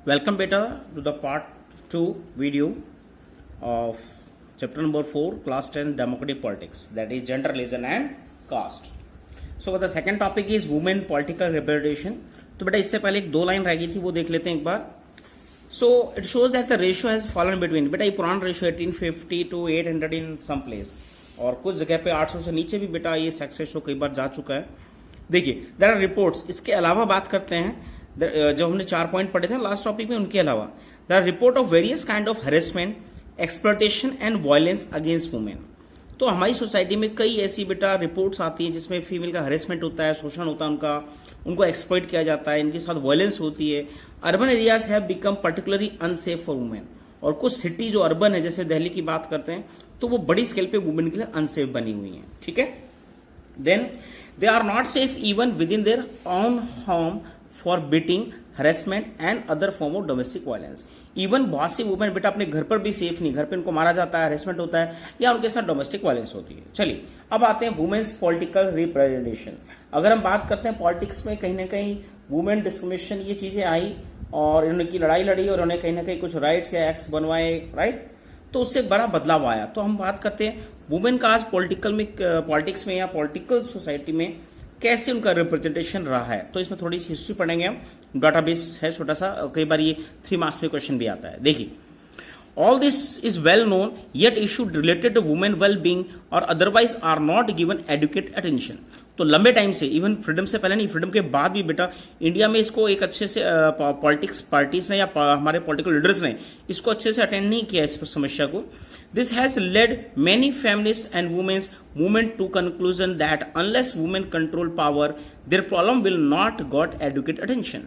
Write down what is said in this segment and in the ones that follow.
Welcome beta to the part 2 video of chapter number 4 class 10 democratic politics, that is gender, religion and caste. So the second topic is women political representation. तो बेटा इससे पहले एक दो line रह गई थी, वो देख लेते हैं एक बार. So it shows that the ratio has fallen between, बेटा ये पुराना ratio 1850 to 800 in some place, और कुछ जगह पे 800 से नीचे भी बेटा ये सेक्स रेशियो कई बार जा चुका है. देखिए देयर आर रिपोर्ट्स. इसके अलावा बात करते हैं जो हमने 4 पॉइंट पढ़े थे लास्ट टॉपिक में, उनके अलावा there are report of various kind of harassment, exploitation and violence against women. तो हमारी सोसाइटी में कई ऐसी बेटा रिपोर्ट्स आती हैं जिसमें फीमेल का हैरेसमेंट होता है, शोषण होता है उनको एक्सप्लॉइट किया जाता है, इनके साथ वायलेंस होती है. Urban areas have become particularly unsafe for women. और कुछ सिटी जो अर्बन है जैसे दिल्ली की बात करते हैं तो वो बड़ी स्केल पे वुमेन के लिए अनसेफ बनी हुई है. ठीक है. Then they are not safe even with in their own home for beating, harassment and other form of domestic violence. Even बहुत सी वुमेन बेटा अपने घर पर भी सेफ नहीं, घर पे उनको मारा जाता है, हरेसमेंट होता है या उनके साथ डोमेस्टिक वायलेंस होती है. चलिए अब आते हैं वुमेन्स पॉलिटिकल रिप्रेजेंटेशन. अगर हम बात करते हैं पॉलिटिक्स में कहीं ना कहीं वुमेन डिस्क्रिमिनेशन ये चीजें आई और इनकी लड़ाई लड़ी और उन्हें कहीं ना कहीं कुछ राइट्स या एक्ट्स बनवाए, राइट. तो उससे बड़ा बदलाव आया. तो हम बात करते हैं वुमेन का आज पॉलिटिक्स में या पॉलिटिकल सोसाइटी में कैसे उनका रिप्रेजेंटेशन रहा है. तो इसमें थोड़ी सी हिस्ट्री पढ़ेंगे हम. डाटाबेस है छोटा सा, कई बार ये 3 मार्क्स में क्वेश्चन भी आता है. देखिए all this is well known yet issue related to women well being और otherwise are not given adequate attention. तो लंबे टाइम से, इवन फ्रीडम से पहले नहीं, फ्रीडम के बाद भी बेटा इंडिया में इसको एक अच्छे से पॉलिटिक्स पार्टीज ने या हमारे पॉलिटिकल लीडर्स ने इसको अच्छे से अटेंड नहीं किया इस समस्या को. This has led many feminist and women's movement to conclusion that unless women control power their problem will not got adequate attention.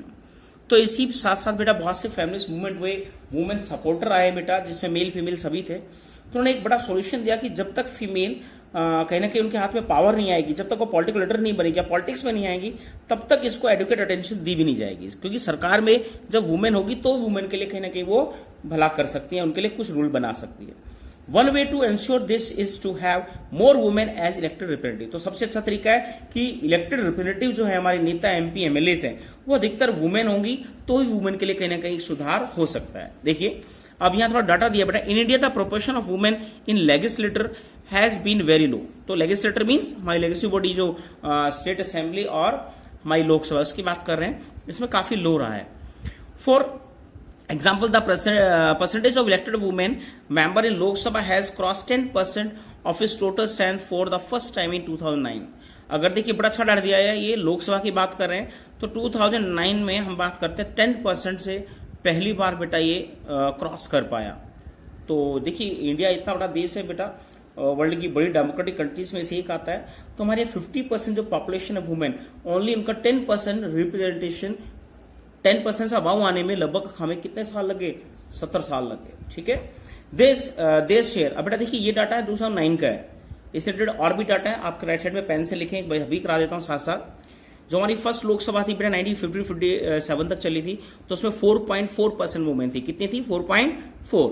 तो इसी साथ साथ बेटा बहुत से फेमिनिस्ट मूवमेंट हुए, वुमेन सपोर्टर आए बेटा, जिसमें मेल फीमेल सभी थे. तो उन्होंने एक बड़ा सॉल्यूशन दिया कि जब तक फीमेल कहीं ना कहीं उनके हाथ में पावर नहीं आएगी, जब तक वो पॉलिटिकल लीडर नहीं बनेगी या पॉलिटिक्स में नहीं आएगी, तब तक इसको एडुकेट अटेंशन दी भी नहीं जाएगी. क्योंकि सरकार में जब वुमेन होगी तो वुमेन के लिए कहीं ना कहीं वो भला कर सकती है, उनके लिए कुछ रूल बना सकती है. One way to ensure this is to have more women as elected representative. तो सबसे अच्छा तरीका है कि इलेक्टेड रिप्रेजेंटेटिव जो है हमारे नेता, एमपी, एमएलए हैं, वो अधिकतर वुमेन होंगी तो ही वुमेन के लिए कहीं ना कहीं सुधार हो सकता है. देखिए अब यहां थोड़ा डाटा दिया बेटा. In India the proportion of women in legislator has been very low. तो लेजिस्लेटर मींस हमारी लेजिस्लेटिव बॉडी जो स्टेट असेंबली और हमारी लोकसभा, उसकी बात कर रहे हैं, इसमें काफी लो रहा है. For example the percentage of elected women member in Lok Sabha has crossed 10% of its total strength for the first time in 2009. अगर देखिए बड़ा अच्छा डाटा दिया है, ये लोकसभा की बात कर रहे हैं तो 2009 में हम बात करते हैं 10% से पहली बार बेटा ये क्रॉस कर पाया. तो देखिए इंडिया इतना बड़ा देश है बेटा, वर्ल्ड की बड़ी डेमोक्रेटिक कंट्रीज में से एक आता है. तो हमारे 50% जो पॉपुलेशन है वुमेन, ओनली उनका 10% रिप्रेजेंटेशन, 10% से अबाउ आने में लगभग हमें कितने साल लगे? 70 साल लगे. ठीक है. देश शेयर. अब बेटा देखिए ये डाटा है 2009 का है, इससे रिलेटेड और भी डाटा है, आपके राइट साइड में पेन से लिखें, अभी करा देता हूं साथ साथ. जो हमारी फर्स्ट लोकसभा थी बेटा 1957 तक चली थी, तो उसमें 4.4% वुमेन थी. कितनी थी? 4.4.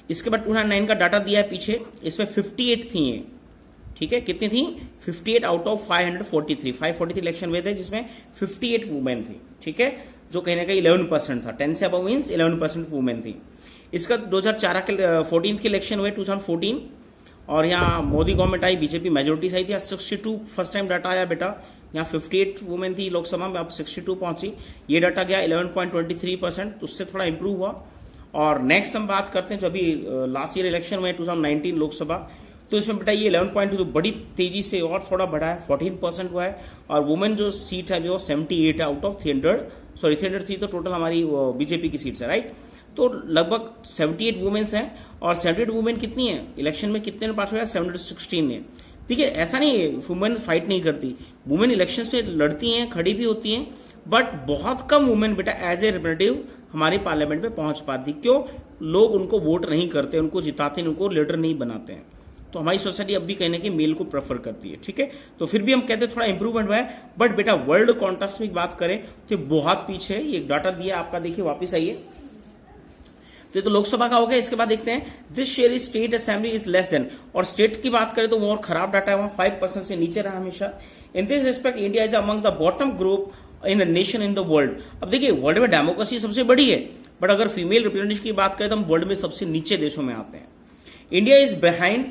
इसके बाद 2009 का डाटा दिया है पीछे, इसमें 58 थी ये. ठीक है. कितनी थी? 58 आउट ऑफ 543 इलेक्शन हुए थे जिसमें 58 वुमेन थी. ठीक है. जो कहीं ना कहीं 11% था. 10 से अबव मींस 11% वुमेन थी. इसका 2014 के 14 के इलेक्शन हुए 2014, और यहाँ मोदी गवर्नमेंट आई, बीजेपी मेजोरिटी आई थी. 62 फर्स्ट टाइम डाटा आया बेटा, यहाँ 58 वुमेन थी लोकसभा में, अब 62 पहुंची. ये डाटा गया 11.23%, उससे थोड़ा इंप्रूव हुआ. और नेक्स्ट हम बात करते हैं जो अभी लास्ट ईयर इलेक्शन हुए 2019 लोकसभा, तो इसमें बेटा ये 11.2 बड़ी तेजी से और थोड़ा बढ़ा है, 14% हुआ है. और वुमेन जो सीट है वो 78 आउट ऑफ 300 थी, तो टोटल हमारी बीजेपी की सीट्स है, राइट. तो लगभग 78 वुमेन्स हैं. और 78 वुमेन कितनी है इलेक्शन में, कितने ने पास हुआ? 716 ने. ठीक है. ऐसा नहीं है वुमेन फाइट नहीं करती, वुमेन इलेक्शन से लड़ती हैं, खड़ी भी होती हैं, बट बहुत कम वुमेन बेटा एज ए रिप्रेजेंटेटिव हमारे पार्लियामेंट में पहुंच पाती. क्यों? लोग उनको वोट नहीं करते, उनको जिताते, उनको लीडर नहीं बनाते हैं. तो हमारी सोसाइटी अब भी कहने के मेल को प्रेफर करती है. ठीक है. तो फिर भी हम कहते हैं थोड़ा इंप्रूवमेंट हुआ है, बट बेटा वर्ल्ड कॉन्टेक्स्ट में बात करें तो बहुत पीछे है. ये डाटा दिया आपका, देखिए वापस आइए. तो ये तो लोकसभा का हो गया. इसके बाद देखते हैं this share is state assembly is less than. और स्टेट की बात करें तो वो और खराब डाटा है, वहां 5% से नीचे रहा हमेशा. In this respect India is among the bottom group in nation in the world. अब देखिए वर्ल्ड में डेमोक्रेसी सबसे बड़ी है, बट अगर फीमेल रिप्रेजेंटेशन की बात करें तो हम वर्ल्ड में सबसे नीचे देशों में आते हैं. India is behind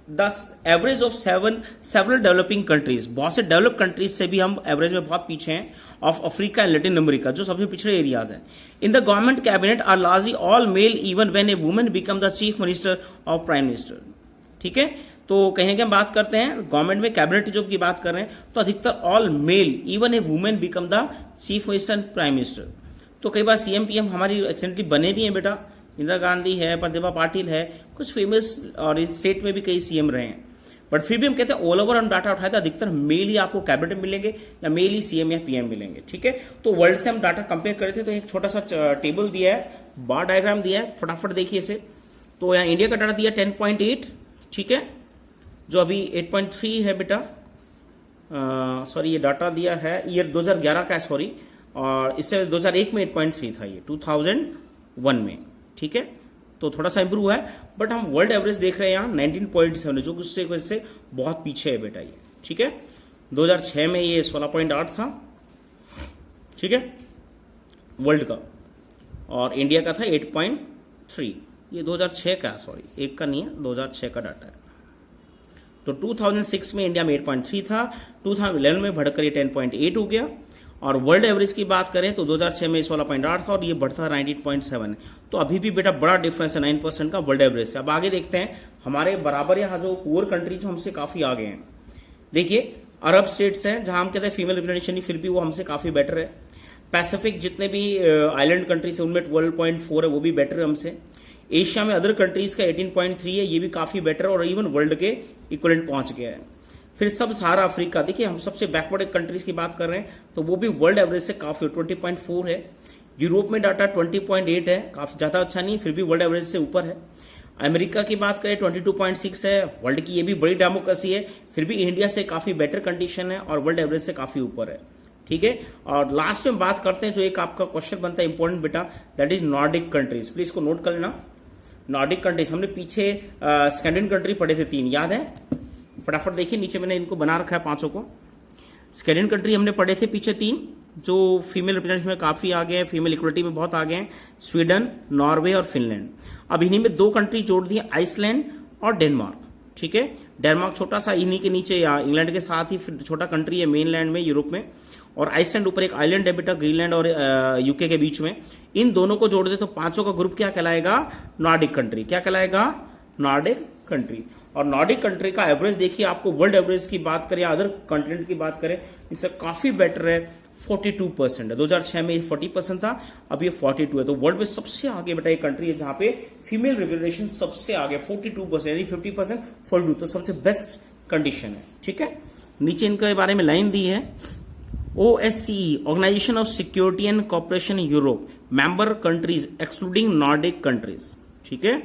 the average of several developing countries. बहुत से डेवलप कंट्रीज से भी हम एवरेज में बहुत पीछे हैं of Africa and Latin America, जो सबसे पिछड़े एरियाज हैं. In the government cabinet are largely all male even when a woman become the chief minister of prime minister. ठीक है, तो कहीं ना कहीं हम बात करते हैं गवर्नमेंट में कैबिनेट जॉब की बात कर रहे हैं तो अधिकतर all male even a women become the chief minister and prime minister. तो कई बार सीएम पीएम हमारी एक्सीडेंटली बने भी हैं बेटा. इंदिरा गांधी है, प्रतिभा पाटिल है, कुछ फेमस और इस स्टेट में भी कई सीएम रहे हैं. बट फिर भी हम कहते हैं ऑल ओवर हम डाटा उठाए तो अधिकतर मेल ही आपको कैबिनेट में मिलेंगे या मेल ही सीएम या पीएम मिलेंगे. ठीक है, तो वर्ल्ड से हम डाटा कंपेयर करे थे तो एक छोटा सा टेबल दिया है, बार डायग्राम दिया है, फटाफट देखिए इसे. तो यहाँ इंडिया का डाटा दिया 10.8. ठीक है, जो अभी 8.3 है बेटा. सॉरी ये डाटा दिया है ईयर 2011 का, सॉरी, और इससे 2001 में 8.3 था, ये 2001 में. ठीक है, तो थोड़ा सा इंप्रूव है, बट हम वर्ल्ड एवरेज देख रहे हैं यहाँ 19.7, जो उससे वजह से बहुत पीछे है बेटा ये. ठीक है, 2006 में ये 16.8 था. ठीक है, वर्ल्ड का, और इंडिया का था 8.3. ये 2006 का, सॉरी एक का नहीं है, 2006 का डाटा है. तो 2006 में इंडिया में 8.3 था, 2011 में बढ़कर ये 10.8 हो गया. और वर्ल्ड एवरेज की बात करें तो 2006 में 16.8 था और ये बढ़ता 19.7. तो अभी भी बेटा बड़ा डिफरेंस है 9% का वर्ल्ड एवरेज से. अब आगे देखते हैं हमारे बराबर यहाँ जो पुअर कंट्री जो हमसे काफी आगे हैं. देखिए अरब स्टेट्स हैं जहां हम कहते हैं फीमेल रिप्रेजेंटेशन फिर भी वो हमसे काफी बेटर है. पैसिफिक जितने भी आइलैंड कंट्रीज है उनमें 12.4 है, वो भी बेटर है हमसे. एशिया में अदर कंट्रीज का 18.3 है, ये भी काफी बेटर और इवन वर्ल्ड के इक्वलेंट पहुंच गया है. फिर सब सारा अफ्रीका, देखिए हम सबसे बैकवर्ड कंट्रीज की बात कर रहे हैं तो वो भी वर्ल्ड एवरेज से काफी 20.4 है. यूरोप में डाटा 20.8 है, काफी ज्यादा अच्छा नहीं, फिर भी वर्ल्ड एवरेज से ऊपर है. अमेरिका की बात करें 22.6 है, वर्ल्ड की ये भी बड़ी डेमोक्रेसी है, फिर भी इंडिया से काफी बेटर कंडीशन है और वर्ल्ड एवरेज से काफी ऊपर है. ठीक है, और लास्ट में बात करते हैं जो एक आपका क्वेश्चन बनता है इंपॉर्टेंट बेटा, that is Nordic countries. Please इसको नोट कर लेना. नॉर्डिक कंट्रीज हमने पीछे स्कैंडिनेवियन कंट्री पढ़े थे 3, याद है? फटाफट देखिए नीचे मैंने इनको बना रखा है 5 को. स्कैंडिनेवियन कंट्री हमने पढ़े थे पीछे 3 जो फीमेल रिप्रेजेंटेशन में काफी आगे हैं, फीमेल इक्वलिटी में बहुत आगे हैं, स्वीडन, नॉर्वे और फिनलैंड. अब इन्हीं में 2 कंट्री जोड़ दिए, आइसलैंड और डेनमार्क. ठीक है, डेनमार्क छोटा सा इन्हीं के नीचे या इंग्लैंड के साथ ही छोटा कंट्री है मेनलैंड में, यूरोप में, और आइसलैंड ऊपर एक आइलैंड है बेटा ग्रीनलैंड और यूके के बीच में. इन दोनों को जोड़ दे तो 5 का ग्रुप क्या कहलाएगा? Nordic country. क्या कहलाएगा? Nordic country. और नॉर्डिक कंट्री का एवरेज देखिए, आपको वर्ल्ड एवरेज की बात करें, अदर कंटिनेंट की बात करें, इससे काफी बेटर है. 42% है. 2006 में 40% था, अब ये 42 है. तो वर्ल्ड में सबसे आगे बेटा ये कंट्री है जहां पे फीमेल रिप्रेजेंटेशन सबसे आगे 42%, यानी 50% 42, तो सबसे बेस्ट कंडीशन है. ठीक है, नीचे इनके बारे में लाइन दी है. OSCE, organisation of security and cooperation Europe, member countries excluding Nordic countries. ठीक है,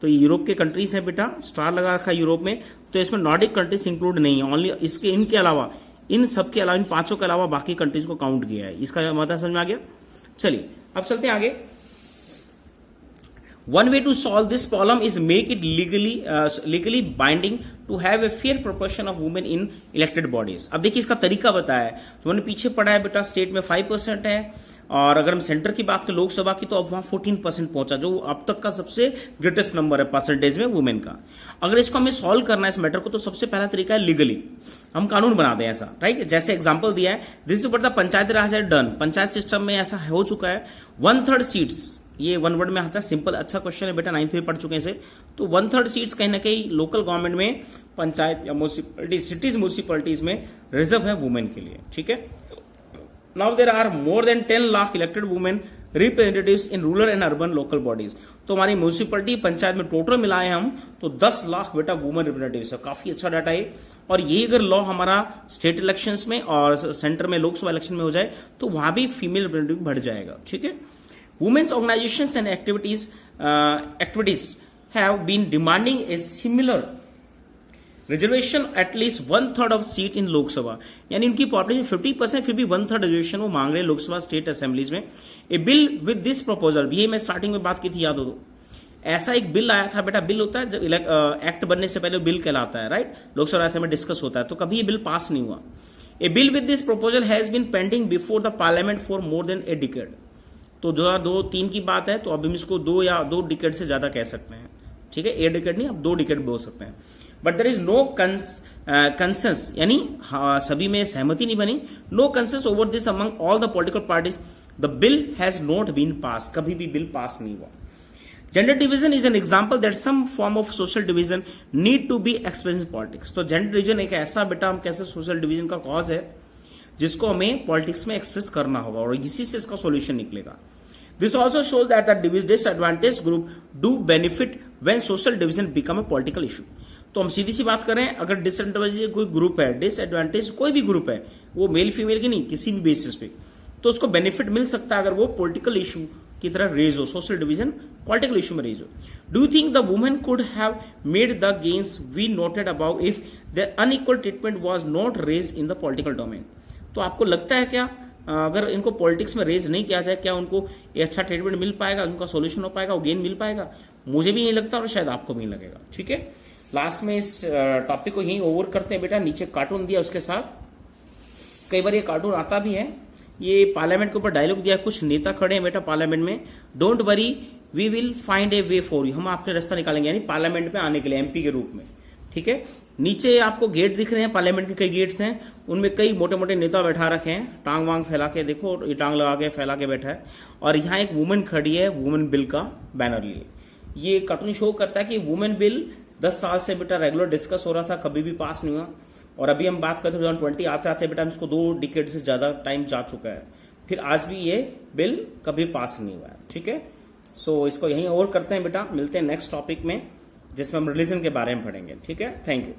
तो ये यूरोप के कंट्रीज है बेटा, स्टार लगा रखा है यूरोप में, तो इसमें नॉर्डिक कंट्रीज इंक्लूड नहीं है. ओनली इसके इनके अलावा, इन सब के अलावा, इन 5 के अलावा बाकी कंट्रीज को काउंट किया है. इसका मतलब समझ में आ गया? चलिए अब चलते हैं आगे. One way to solve this problem is make it legally binding to have a fair proportion of women in elected bodies. अब देखिए इसका तरीका बताया है. जो मैंने पीछे पढ़ा है बेटा, स्टेट में 5% है, और अगर हम सेंटर की बात करें लोकसभा की तो अब वहां 14% पहुंचा, जो अब तक का सबसे ग्रेटेस्ट नंबर है परसेंटेज में वुमेन का. अगर इसको हमें सॉल्व करना है इस मैटर को, तो सबसे पहला तरीका है लीगली. हम कानून बना दें ऐसा, राइट? जैसे एग्जाम्पल दिया है, दिस इज द पंचायती राज है डन. पंचायत सिस्टम में ऐसा हो चुका है. 1/3 सीट्स, ये 1 वर्ड में आता है, सिंपल अच्छा क्वेश्चन है बेटा, 9th में पढ़ चुके हैं इसे. तो 1/3 सीट्स कहीं ना कहीं लोकल गवर्नमेंट में, पंचायत या म्यूनिसिपलिटी, सिटीज म्यूनिसिपलिटीज में रिजर्व है वुमेन के लिए. ठीक है, now there are more than 10 lakh elected women representatives in rural and urban local bodies. तो हमारी म्यूनिसिपलिटी, पंचायत में टोटल मिलाए हम तो 10 लाख बेटा वुमेन रिप्रेजेंटेटिव्स है. काफी अच्छा डाटा है. और ये अगर लॉ हमारा स्टेट इलेक्शंस में और सेंटर में लोकसभा इलेक्शन में हो जाए तो वहां भी फीमेल रिप्रेजेंटेटिव बढ़ जाएगा. ठीक है, women's organizations and activities have been demanding a similar reservation at least 1/3 of seat in Lok Sabha. यानी उनकी पॉपुलेशन 50%, फिर भी 1/3 रिजर्वेशन वो मांग रहे हैं लोकसभा स्टेट असेंबलीज में. ए बिल विद दिस प्रपोजल, ये मैं स्टार्टिंग में बात की थी, याद हो तो, ऐसा एक बिल आया था बेटा. बिल होता है जब एक्ट बनने से पहले बिल कहलाता है, राइट? लोकसभा में डिस्कस होता है, तो कभी ये बिल पास नहीं हुआ. A bill with this proposal has been pending before the parliament for more than a decade. तो जो 2-3 की बात है तो अब हम इसको 2 डिकेड से ज्यादा कह सकते हैं, ठीक है, 8 डिकेड नहीं, अब 2 डिकेड बोल सकते हैं। But there is no consensus, यानी सभी में सहमति नहीं बनी, no consensus over this among all the political parties, the bill has not been pass, कभी भी बिल पास नहीं हुआ। Gender division is an example that some form of social division need to be express in politics. तो gender division एक ऐसा बेटा हम कैसे सोशल डिवीजन का कॉज है जिसको हमें पॉलिटिक्स में एक्सप्रेस करना होगा और इसी से इसका सॉल्यूशन निकलेगा। This also shows that the disadvantage group do benefit when social division become a political issue. तो हम सीधी सी बात करें, अगर डिसएडवांटेज कोई ग्रुप है, डिसएडवांटेज कोई भी ग्रुप है, वो मेल फीमेल की नहीं, किसी भी बेसिस पे, तो उसको बेनिफिट मिल सकता है अगर वो पॉलिटिकल इशू की तरह रेज हो, सोशल डिवीजन पॉलिटिकल इशू में रेज हो। Do you think the women could have made the gains we noted about if their unequal treatment was not raise in the political domain? तो आपको लगता है क्या अगर इनको पॉलिटिक्स में रेज नहीं किया जाए, क्या उनको ये अच्छा ट्रीटमेंट मिल पाएगा, उनका सोल्यूशन हो पाएगा, वो गेन मिल पाएगा? मुझे भी नहीं लगता और शायद आपको भी नहीं लगेगा, ठीक है। लास्ट में इस टॉपिक को यहीं ओवर करते हैं बेटा। नीचे कार्टून दिया, उसके साथ कई बार ये कार्टून आता भी है, ये पार्लियामेंट के ऊपर डायलॉग दिया, कुछ नेता खड़े हैं बेटा पार्लियामेंट में, don't worry we will find a way for you, हम आपके रास्ता निकालेंगे, यानी पार्लियामेंट में आने के लिए एमपी के रूप में, ठीक है। नीचे आपको गेट दिख रहे हैं, पार्लियामेंट के कई गेट्स हैं, उनमें कई मोटे मोटे नेता बैठा रखे हैं, टांग वांग फैला के, देखो ये टांग लगा के फैला के बैठा है, और यहाँ एक वुमेन खड़ी है वुमेन बिल का बैनर लिए। ये कार्टून शो करता है कि वुमेन बिल 10 साल से बेटा रेगुलर डिस्कस हो रहा था, कभी भी पास नहीं हुआ, और अभी हम बात करते हैं 2020 आते आते बेटा इसको 2 डिकेड से ज्यादा टाइम जा चुका है, फिर आज भी ये बिल कभी पास नहीं हुआ है, ठीक है। सो इसको यहीं ओवर करते हैं बेटा, मिलते हैं नेक्स्ट टॉपिक में जिसमें हम रिलीजन के बारे में पढ़ेंगे, ठीक है। Thank you.